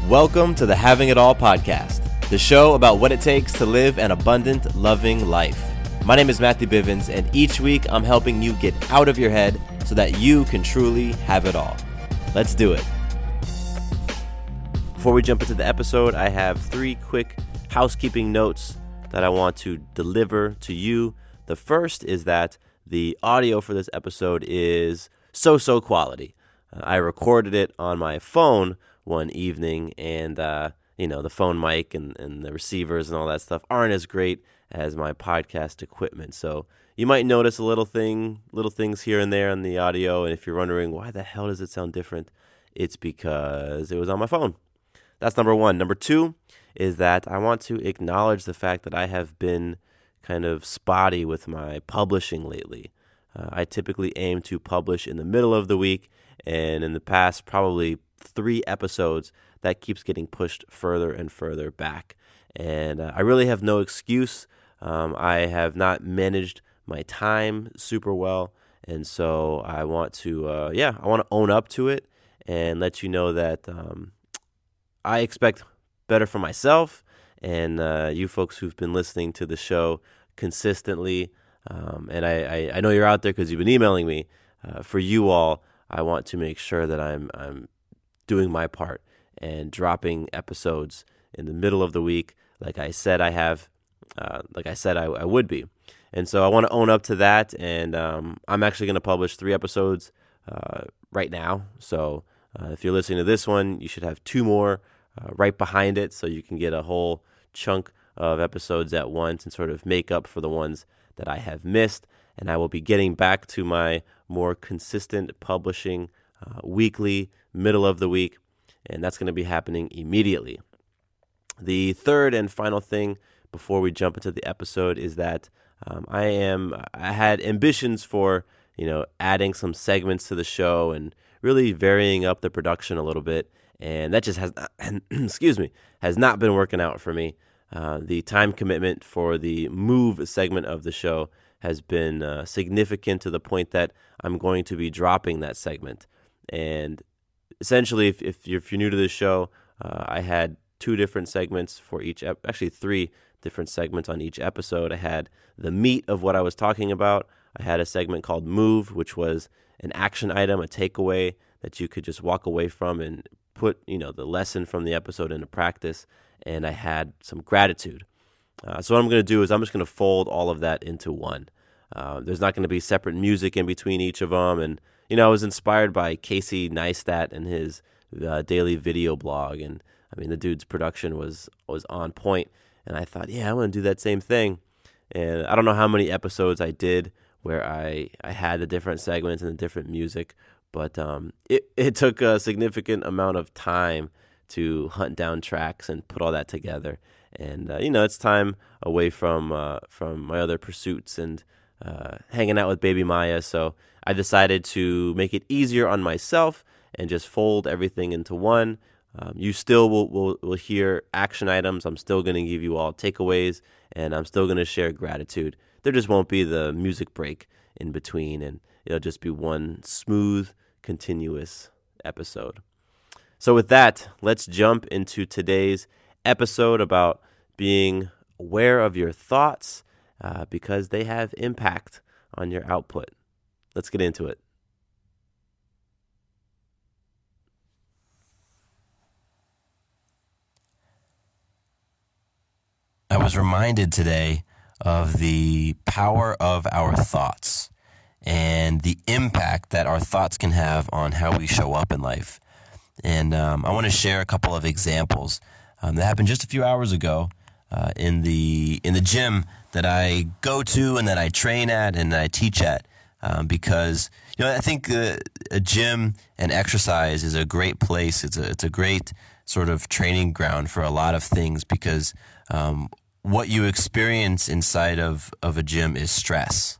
Welcome to the Having It All podcast, the show about what it takes to live an abundant, loving life. My name is Matthew Bivens, and each week I'm helping you get out of your head so that you can truly have it all. Let's do it. Before we jump into the episode, I have 3 quick housekeeping notes that I want to deliver to you. The first is that the audio for this episode is so quality. I recorded it on my phone one evening, and the phone mic and the receivers and all that stuff aren't as great as my podcast equipment. So you might notice little things here and there in the audio, and if you're wondering why the hell does it sound different, it's because it was on my phone. That's number 1. Number 2 is that I want to acknowledge the fact that I have been kind of spotty with my publishing lately. I typically aim to publish in the middle of the week, and in the past probably 3 episodes, that keeps getting pushed further and further back. And I really have no excuse. I have not managed my time super well, and so I want to own up to it and let you know that I expect better for myself and you folks who've been listening to the show consistently. And I know you're out there because you've been emailing me. For you all, I want to make sure that I'm doing my part and dropping episodes in the middle of the week, like I said I would be. And so I want to own up to that, and I'm actually going to publish 3 episodes right now. So if you're listening to this one, you should have 2 more right behind it, so you can get a whole chunk of episodes at once and sort of make up for the ones that I have missed. And I will be getting back to my more consistent publishing weekly, middle of the week, and that's going to be happening immediately. The third and final thing before we jump into the episode is that I had ambitions for adding some segments to the show and really varying up the production a little bit, and that just has not been working out for me. The time commitment for the move segment of the show has been significant to the point that I'm going to be dropping that segment. And essentially, if you're new to this show, I had 2 different segments for each, actually 3 different segments on each episode. I had the meat of what I was talking about. I had a segment called Move, which was an action item, a takeaway that you could just walk away from and put the lesson from the episode into practice. And I had some gratitude. So what I'm going to do is I'm just going to fold all of that into one. There's not going to be separate music in between each of them. And, I was inspired by Casey Neistat and his daily video blog. And, the dude's production was on point. And I thought, I want to do that same thing. And I don't know how many episodes I did where I had the different segments and the different music. But it took a significant amount of time to hunt down tracks and put all that together. And, it's time away from my other pursuits and hanging out with baby Maya. So I decided to make it easier on myself and just fold everything into one. You still will hear action items. I'm still going to give you all takeaways, and I'm still going to share gratitude. There just won't be the music break in between, and it'll just be one smooth, continuous episode. So with that, let's jump into today's episode about being aware of your thoughts because they have impact on your output. Let's get into it. I was reminded today of the power of our thoughts and the impact that our thoughts can have on how we show up in life. And I want to share a couple of examples that happened just a few hours ago in the gym that I go to and that I train at and that I teach at. Because I think a gym and exercise is a great place. It's a great sort of training ground for a lot of things because what you experience inside of a gym is stress.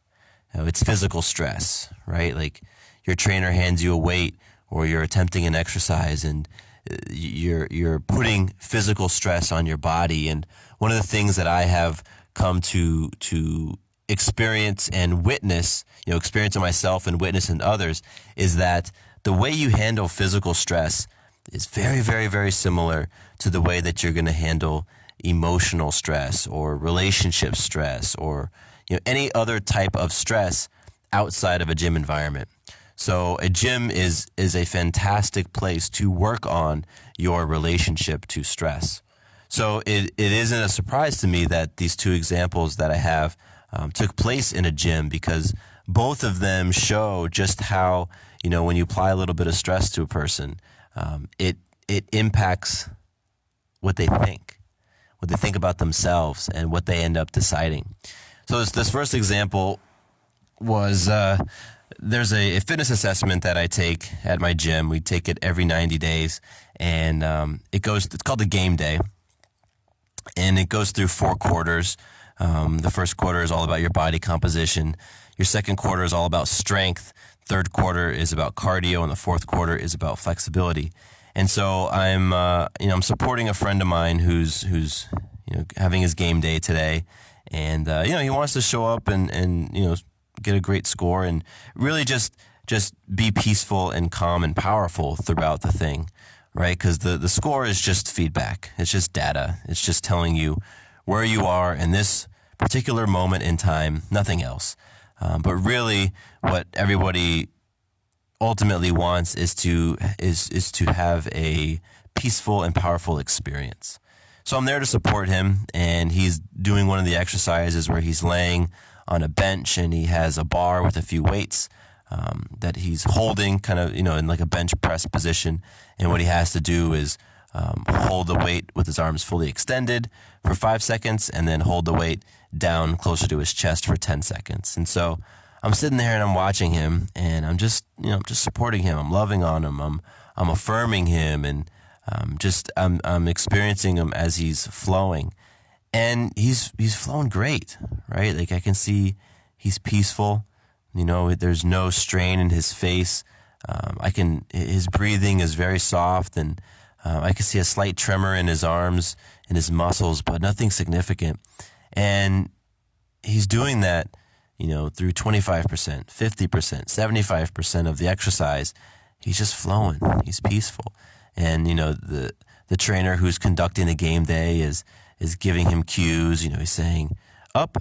It's physical stress, right? Like your trainer hands you a weight or you're attempting an exercise and you're putting physical stress on your body. And one of the things that I have come to experience and witness, experience in myself and witness in others, is that the way you handle physical stress is very, very, very similar to the way that you're going to handle emotional stress or relationship stress or any other type of stress outside of a gym environment. So a gym is a fantastic place to work on your relationship to stress. So it isn't a surprise to me that these two examples that I have took place in a gym, because both of them show just how, when you apply a little bit of stress to a person, it impacts what they think about themselves and what they end up deciding. So this first example was there's a fitness assessment that I take at my gym. We take it every 90 days, and it's called the game day, and it goes through 4 quarters. The first quarter is all about your body composition. Your second quarter is all about strength. Third quarter is about cardio, and the fourth quarter is about flexibility. And so I'm supporting a friend of mine who's having his game day today, and he wants to show up and get a great score and really just be peaceful and calm and powerful throughout the thing, right? Because the score is just feedback. It's just data. It's just telling you where you are in this particular moment in time, nothing else. But really, what everybody ultimately wants is to have a peaceful and powerful experience. So I'm there to support him, and he's doing one of the exercises where he's laying on a bench, and he has a bar with a few weights that he's holding kind of, in like a bench press position. And what he has to do is hold the weight with his arms fully extended for 5 seconds, and then hold the weight down closer to his chest for 10 seconds. And so I'm sitting there and I'm watching him, and I'm just supporting him. I'm loving on him. I'm affirming him, and I'm experiencing him as he's flowing. And he's flowing great, right? Like, I can see he's peaceful. There's no strain in his face. His breathing is very soft, and I can see a slight tremor in his arms and his muscles, but nothing significant. And he's doing that, through 25%, 50%, 75% of the exercise. He's just flowing. He's peaceful. And, the trainer who's conducting the game day is giving him cues. He's saying up,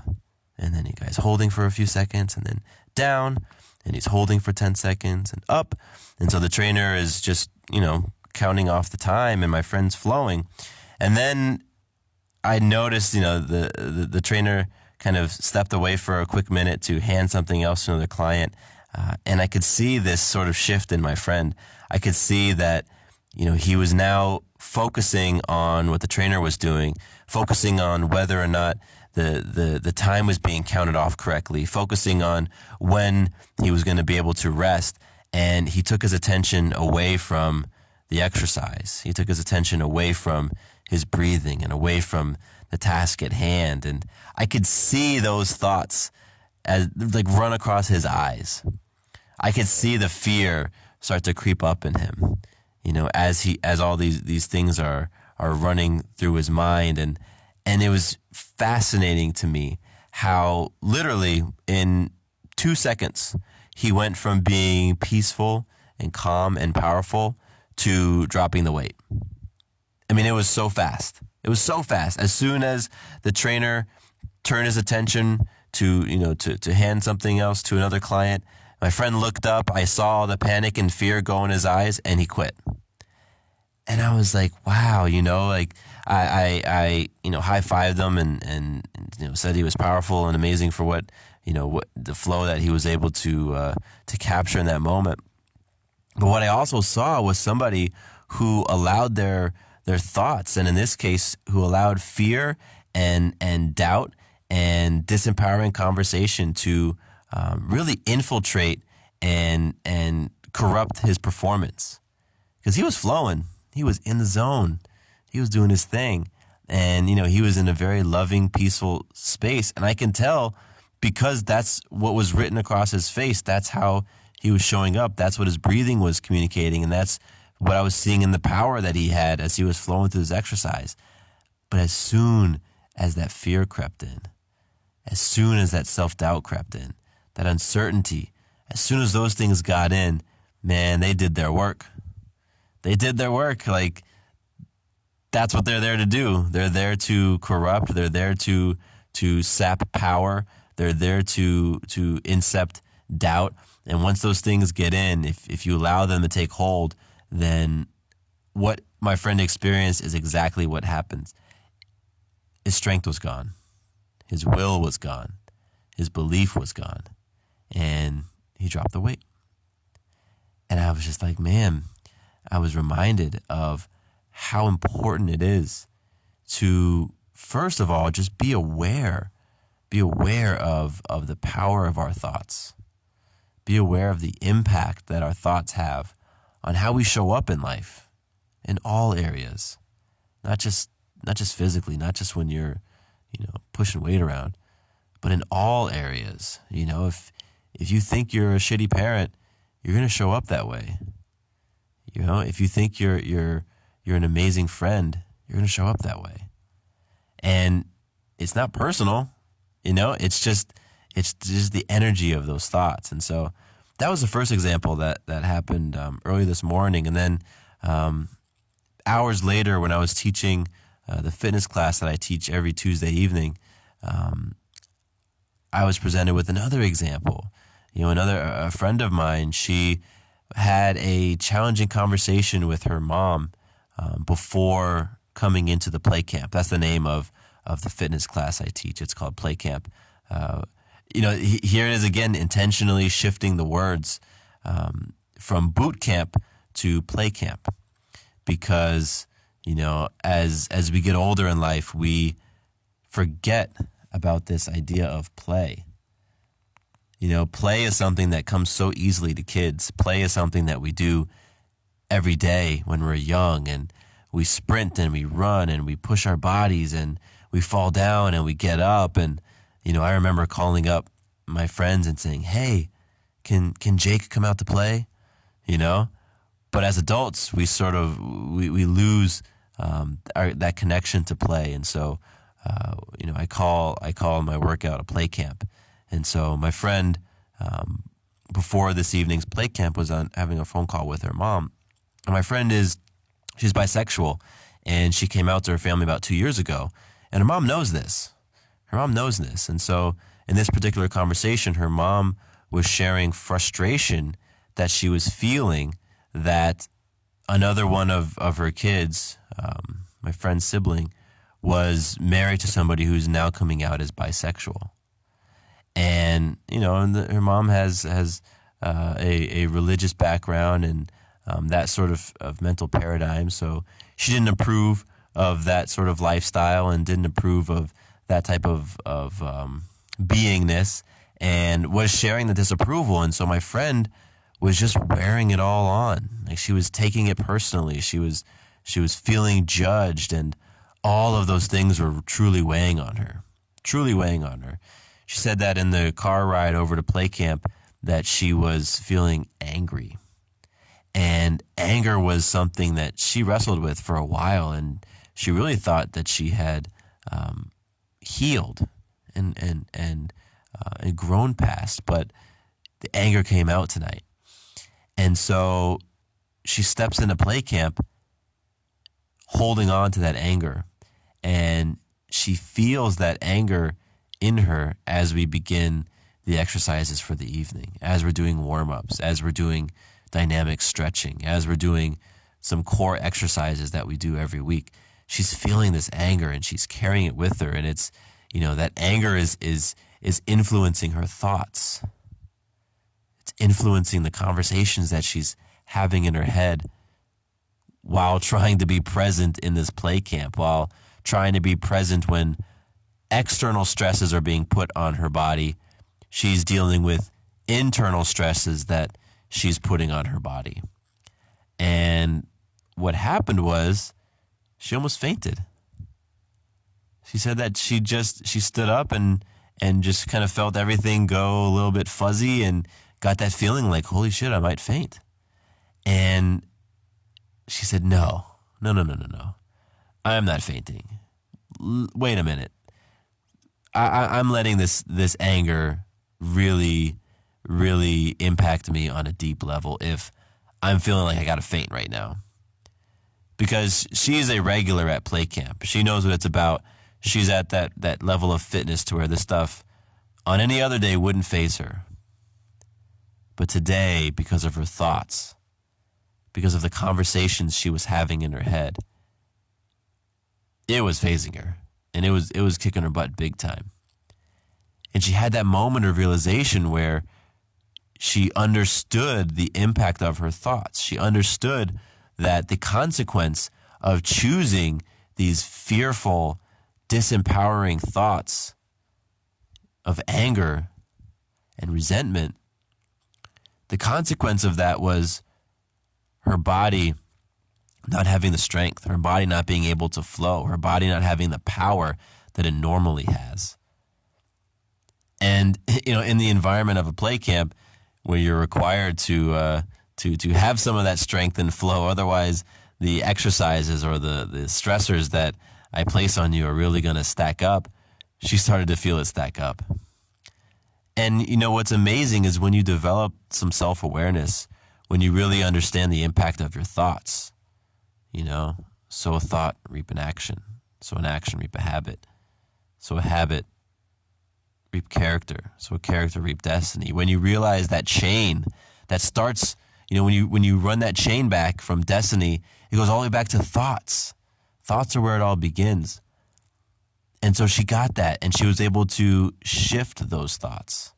and then he's holding for a few seconds, and then down, and he's holding for 10 seconds, and up. And so the trainer is just, counting off the time, and my friend's flowing. And then I noticed, the trainer kind of stepped away for a quick minute to hand something else to another client. And I could see this sort of shift in my friend. I could see that, he was now focusing on what the trainer was doing, focusing on whether or not the time was being counted off correctly, focusing on when he was going to be able to rest. And he took his attention away from the exercise. He took his attention away from his breathing and away from the task at hand. And I could see those thoughts as run across his eyes. I could see the fear start to creep up in him, as all these things are running through his mind. And it was fascinating to me how literally in 2 seconds, he went from being peaceful and calm and powerful to dropping the weight. I mean, it was so fast. It was so fast. As soon as the trainer turned his attention to hand something else to another client, my friend looked up. I saw the panic and fear go in his eyes, and he quit. And I was like, wow, I high-fived him and said he was powerful and amazing for what the flow that he was able to capture in that moment. But what I also saw was somebody who allowed their thoughts, and in this case, who allowed fear and doubt and disempowering conversation to really infiltrate and corrupt his performance. Because he was flowing. He was in the zone. He was doing his thing. And, he was in a very loving, peaceful space. And I can tell, because that's what was written across his face, that's how he was showing up. That's what his breathing was communicating. And that's what I was seeing in the power that he had as he was flowing through his exercise. But as soon as that fear crept in, as soon as that self-doubt crept in, that uncertainty, as soon as those things got in, man, they did their work. They did their work. Like, that's what they're there to do. They're there to corrupt. They're there to sap power. They're there to incept doubt. And once those things get in, if you allow them to take hold, then what my friend experienced is exactly what happens. His strength was gone. His will was gone. His belief was gone. And he dropped the weight. And I was just like, man, I was reminded of how important it is to, first of all, just be aware of the power of our thoughts. Be aware of the impact that our thoughts have on how we show up in life, in all areas, not just physically, not just when you're, pushing weight around, but in all areas. If you think you're a shitty parent, you're going to show up that way. If you think you're an amazing friend, you're going to show up that way. And it's not personal, it's just the energy of those thoughts. And so that was the first example that happened early this morning. And then hours later, when I was teaching the fitness class that I teach every Tuesday evening, I was presented with another example. A friend of mine, she had a challenging conversation with her mom before coming into the play camp. That's the name of the fitness class I teach. It's called play camp. Here it is again, intentionally shifting the words from boot camp to play camp, because as we get older in life, we forget about this idea of play. Play is something that comes so easily to kids. Play is something that we do every day when we're young, and we sprint and we run and we push our bodies and we fall down and we get up. And, I remember calling up my friends and saying, hey, can Jake come out to play? But as adults, we sort of, we lose that connection to play. And so, I call my workout a play camp. And so my friend, before this evening's play camp, was having a phone call with her mom. And my friend she's bisexual, and she came out to her family about 2 years ago. And her mom knows this. And so in this particular conversation, her mom was sharing frustration that she was feeling that another one of her kids, my friend's sibling, was married to somebody who's now coming out as bisexual. And, her mom has a religious background and that sort of mental paradigm. So she didn't approve of that sort of lifestyle and didn't approve of that type of beingness, and was sharing the disapproval. And so my friend was just wearing it all on. Like, she was taking it personally. She was feeling judged, and all of those things were truly weighing on her. She said that in the car ride over to play camp that she was feeling angry. And anger was something that she wrestled with for a while, and she really thought that she had healed and grown past, but the anger came out tonight. And so she steps into play camp holding on to that anger, and she feels that anger in her as we begin the exercises for the evening, as we're doing warm-ups, as we're doing dynamic stretching, as we're doing some core exercises that we do every week. She's feeling this anger, and she's carrying it with her, and it's, that anger is influencing her thoughts. It's influencing the conversations that she's having in her head while trying to be present in this play camp, while trying to be present when external stresses are being put on her body. She's dealing with internal stresses that she's putting on her body. And what happened was she almost fainted. She said that she stood up and just kind of felt everything go a little bit fuzzy and got that feeling like, holy shit, I might faint. And she said, no. I am not fainting. Wait a minute. I'm letting this anger really, really impact me on a deep level if I'm feeling like I got to faint right now. because she's a regular at play camp. She knows what it's about. She's at that level of fitness to where this stuff on any other day wouldn't faze her. But today, because of her thoughts, because of the conversations she was having in her head, it was fazing her. And it was kicking her butt big time. And she had that moment of realization where she understood the impact of her thoughts. She understood that the consequence of choosing these fearful, disempowering thoughts of anger and resentment, the consequence of that was her body not having the strength, her body not being able to flow, her body not having the power that it normally has. And, in the environment of a play camp where you're required to have some of that strength and flow, otherwise the exercises or the stressors that I place on you are really going to stack up, she started to feel it stack up. And, what's amazing is when you develop some self-awareness, when you really understand the impact of your thoughts, sow a thought, reap an action. Sow an action, reap a habit. Sow a habit, reap character. Sow a character, reap destiny. When you realize that chain that starts, when you run that chain back from destiny, it goes all the way back to thoughts. Thoughts are where it all begins. And so she got that, and she was able to shift those thoughts.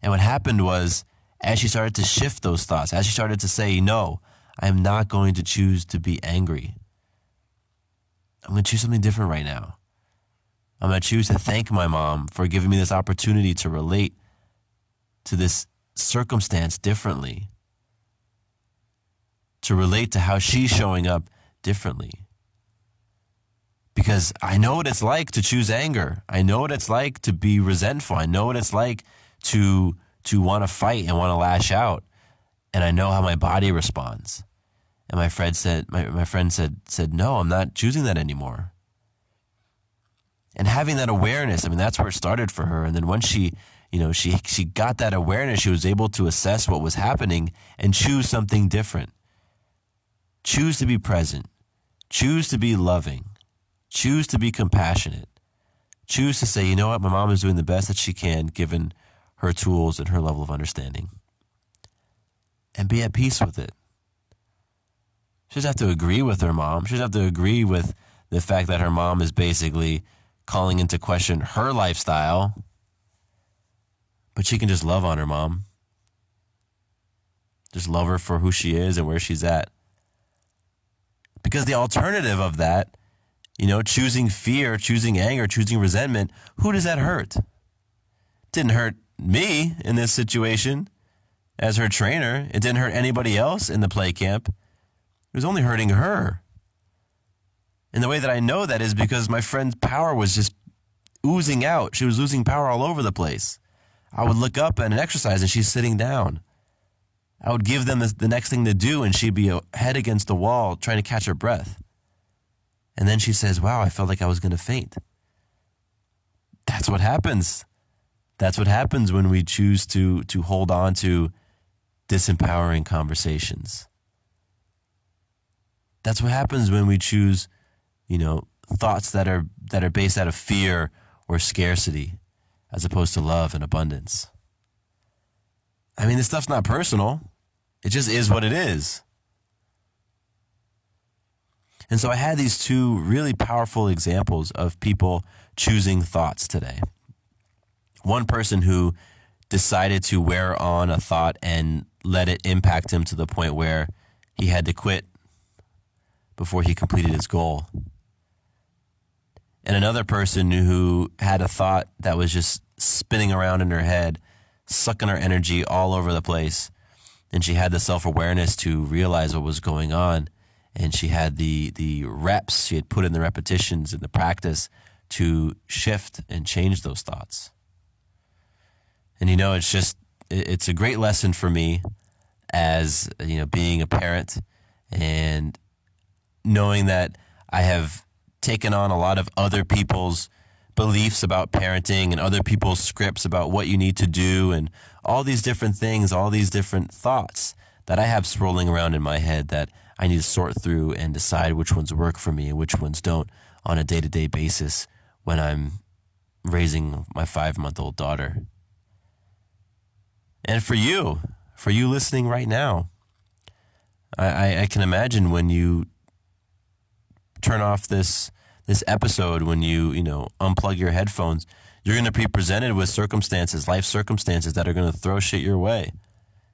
And what happened was, as she started to shift those thoughts, as she started to say, no, I'm not going to choose to be angry. I'm going to choose something different right now. I'm going to choose to thank my mom for giving me this opportunity to relate to this circumstance differently, to relate to how she's showing up differently. Because I know what it's like to choose anger. I know what it's like to be resentful. I know what it's like to want to fight and want to lash out. And I know how my body responds. And my friend said, no, I'm not choosing that anymore. And having that awareness, that's where it started for her. And then once she got that awareness, she was able to assess what was happening and choose something different. Choose to be present. Choose to be loving. Choose to be compassionate. Choose to say, you know what, my mom is doing the best that she can given her tools and her level of understanding. And be at peace with it. She doesn't have to agree with her mom. She doesn't have to agree with the fact that her mom is basically calling into question her lifestyle. But she can just love on her mom. Just love her for who she is and where she's at. Because the alternative of that, choosing fear, choosing anger, choosing resentment, who does that hurt? Didn't hurt me in this situation as her trainer. It didn't hurt anybody else in the play camp. It was only hurting her. And the way that I know that is because my friend's power was just oozing out. She was losing power all over the place. I would look up at an exercise and she's sitting down. I would give them the next thing to do and she'd be head against the wall trying to catch her breath. And then she says, wow, I felt like I was going to faint. That's what happens. That's what happens when we choose to hold on to disempowering conversations. That's what happens when we choose, thoughts that are based out of fear or scarcity as opposed to love and abundance. This stuff's not personal. It just is what it is. And so I had these two really powerful examples of people choosing thoughts today. One person who decided to wear on a thought and let it impact him to the point where he had to quit before he completed his goal. And another person who had a thought that was just spinning around in her head, sucking her energy all over the place. And she had the self-awareness to realize what was going on. And she had the reps, she had put in the repetitions and the practice to shift and change those thoughts. And it's a great lesson for me as, being a parent and knowing that I have taken on a lot of other people's beliefs about parenting and other people's scripts about what you need to do and all these different things, all these different thoughts that I have swirling around in my head that I need to sort through and decide which ones work for me and which ones don't on a day-to-day basis when I'm raising my 5-month-old daughter. And for you listening right now, I can imagine when you turn off this episode, when you unplug your headphones, you're going to be presented with life circumstances that are going to throw shit your way.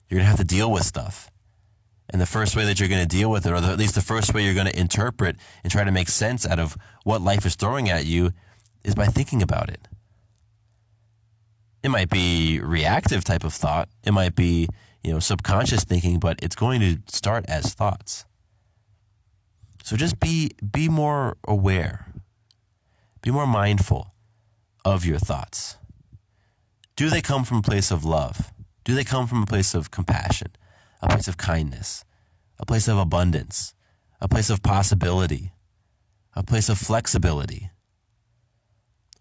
You're going to have to deal with stuff. And the first way that you're going to deal with it, or at least the first way you're going to interpret and try to make sense out of what life is throwing at you, is by thinking about it. It might be reactive type of thought. It might be, subconscious thinking, but it's going to start as thoughts. So just be more aware. Be more mindful of your thoughts. Do they come from a place of love? Do they come from a place of compassion, a place of kindness, a place of abundance, a place of possibility, a place of flexibility?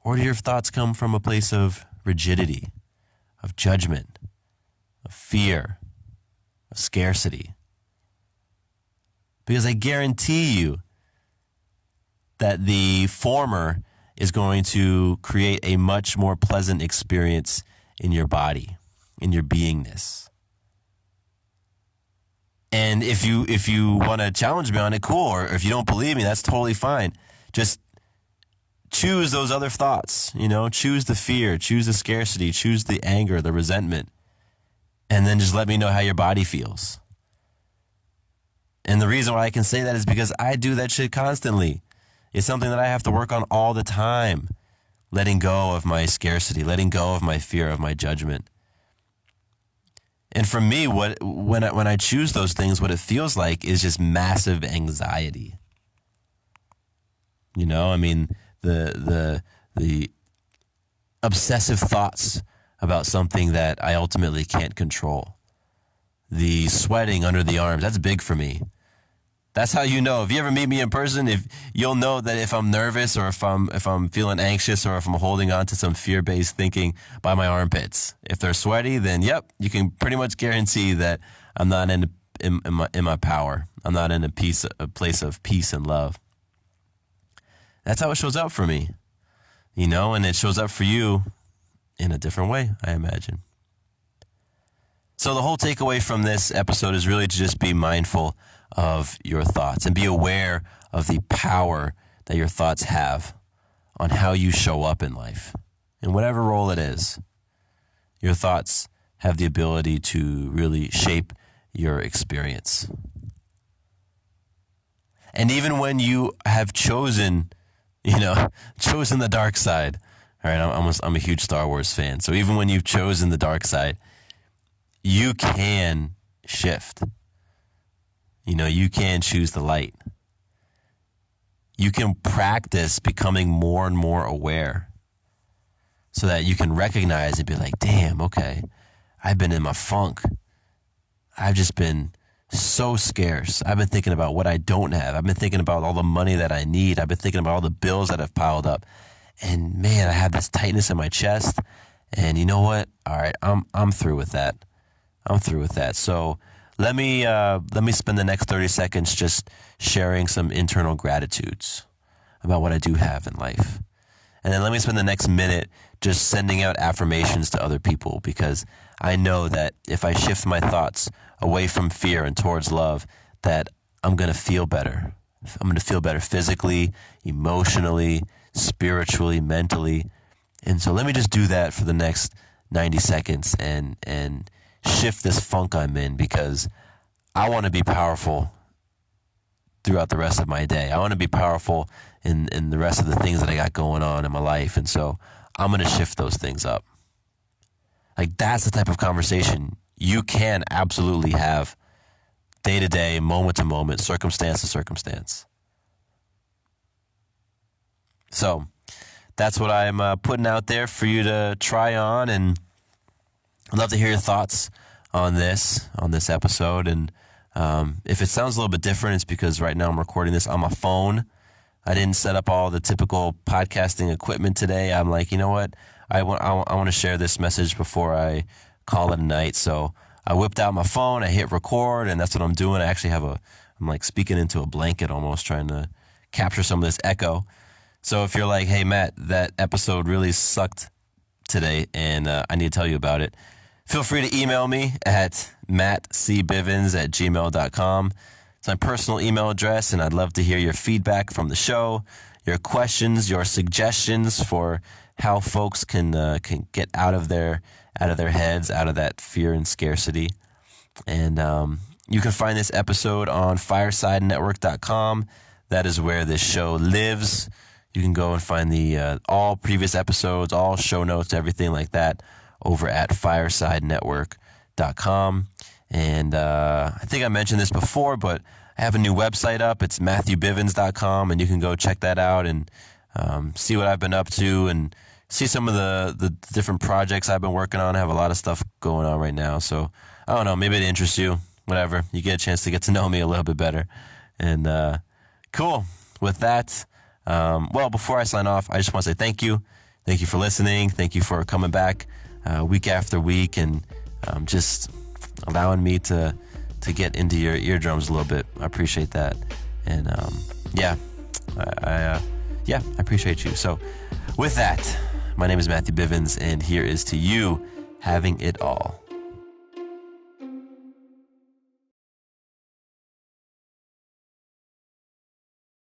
Or do your thoughts come from a place of rigidity, of judgment, of fear, of scarcity? Because I guarantee you that the former is going to create a much more pleasant experience in your body, in your beingness. And if you want to challenge me on it, cool. Or if you don't believe me, that's totally fine. Just choose those other thoughts, choose the fear, choose the scarcity, choose the anger, the resentment, and then just let me know how your body feels. And the reason why I can say that is because I do that shit constantly. It's something that I have to work on all the time. Letting go of my scarcity, letting go of my fear, of my judgment. And for me, when I choose those things, what it feels like is just massive anxiety. The obsessive thoughts about something that I ultimately can't control. The sweating under the arms, that's big for me. That's how you know. If you ever meet me in person, you'll know that if I'm nervous or if I'm feeling anxious or if I'm holding on to some fear-based thinking by my armpits. If they're sweaty, then yep, you can pretty much guarantee that I'm not in my power. I'm not in a place of peace and love. That's how it shows up for me, and it shows up for you in a different way, I imagine. So the whole takeaway from this episode is really to just be mindful of your thoughts and be aware of the power that your thoughts have on how you show up in life. In whatever role it is, your thoughts have the ability to really shape your experience. And even when you have chosen the dark side, all right, I'm a huge Star Wars fan. So even when you've chosen the dark side, you can shift. You can choose the light. You can practice becoming more and more aware so that you can recognize and be like, damn, okay, I've been in my funk. I've just been so scarce. I've been thinking about what I don't have. I've been thinking about all the money that I need. I've been thinking about all the bills that have piled up. And man, I have this tightness in my chest. And you know what? All right, I'm through with that. So let me spend the next 30 seconds just sharing some internal gratitudes about what I do have in life. And then let me spend the next minute just sending out affirmations to other people, because I know that if I shift my thoughts away from fear and towards love, that I'm going to feel better. I'm going to feel better physically, emotionally, spiritually, mentally. And so let me just do that for the next 90 seconds and shift this funk I'm in, because I want to be powerful throughout the rest of my day. I want to be powerful in the rest of the things that I got going on in my life. And so I'm going to shift those things up. Like, that's the type of conversation you can absolutely have day to day, moment to moment, circumstance to circumstance. So that's what I'm putting out there for you to try on, and I'd love to hear your thoughts on this episode. And if it sounds a little bit different, it's because right now I'm recording this on my phone. I didn't set up all the typical podcasting equipment today. I'm like, you know what? I want to share this message before I call it a night. So I whipped out my phone, I hit record, and that's what I'm doing. I actually have a I'm like speaking into a blanket almost, trying to capture some of this echo. So if you're like, hey, Matt, that episode really sucked today and I need to tell you about it, feel free to email me at mattcbivens@gmail.com. It's my personal email address, and I'd love to hear your feedback from the show, your questions, your suggestions for how folks can get out of their heads, out of that fear and scarcity. And you can find this episode on firesidenetwork.com. That is where this show lives. You can go and find the all previous episodes, all show notes, everything like that over at firesidenetwork.com. And I think I mentioned this before, but I have a new website up. It's matthewbivens.com, and you can go check that out and see what I've been up to and see some of the different projects I've been working on. I have a lot of stuff going on right now. So, I don't know, maybe it interests you. Whatever. You get a chance to get to know me a little bit better. And cool. With that, well, before I sign off, I just want to say thank you. Thank you for listening. Thank you for coming back week after week and just allowing me to get into your eardrums a little bit. I appreciate that. And I appreciate you. So with that, my name is Matthew Bivens, and here is to you having it all.